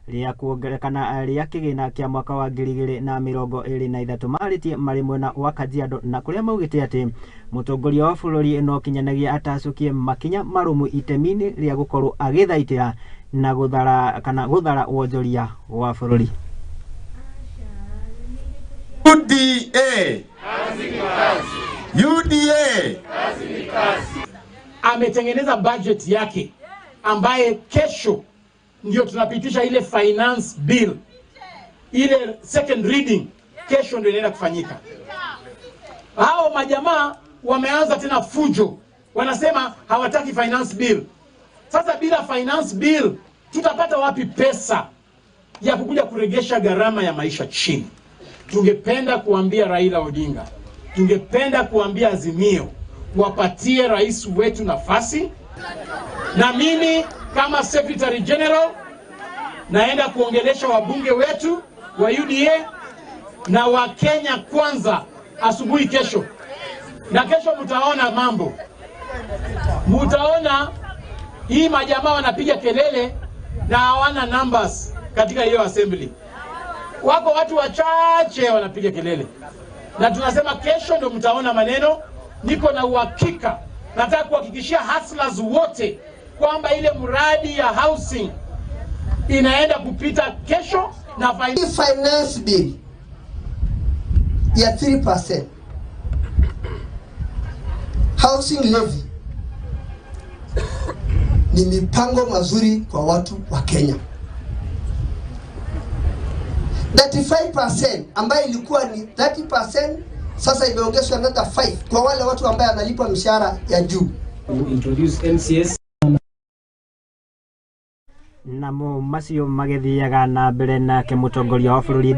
ria kuongerekana ria kigina kia mwaka wa 2023 maritie mari mwena wa Kajiado na kuria maugite ati mutongoria wa bururi no kinyanagia atacukie makinya marumu itemini ria gukorwo agithaitira na guthara wonjoria wa bururi. UDA ametengeneza budget yake ambaye kesho ndio tunapitisha ile finance bill, ile second reading kesho ndio inaenda kufanyika. Hao majamaa wameanza tena fujo, wanasema hawataki finance bill. Sasa bila finance bill tutapata wapi pesa ya kukuja kuregesha gharama ya maisha chini? Tungependa kuambia Raila Odinga, tungependa kuambia Azimio wapatie rais wetu nafasi, na mimi kama Secretary General naenda kuongelesha wabunge wetu wa UDA na wa Kenya Kwanza asubuhi kesho. Na kesho mtaona mambo. Mtaona hii majamaa wanapiga kelele na hawana numbers katika hiyo assembly. Wako watu wachache wanapiga kelele. Na tunasema kesho ndio mtaona maneno. Niko na uhakika, nataka kuhakikishia hustlers wote kwamba ile mradi ya housing inaenda kupita kesho na finance bill ya 3%. Housing levy ni mipango mazuri kwa watu wa Kenya. 35% ambayo ilikuwa ni 30% sasa imeongezwa another 5 kwa wale watu ambao wanalipwa mishahara ya juu. Introduce MCS na macio magithiaga na mbere na ke mutongoria wa bururi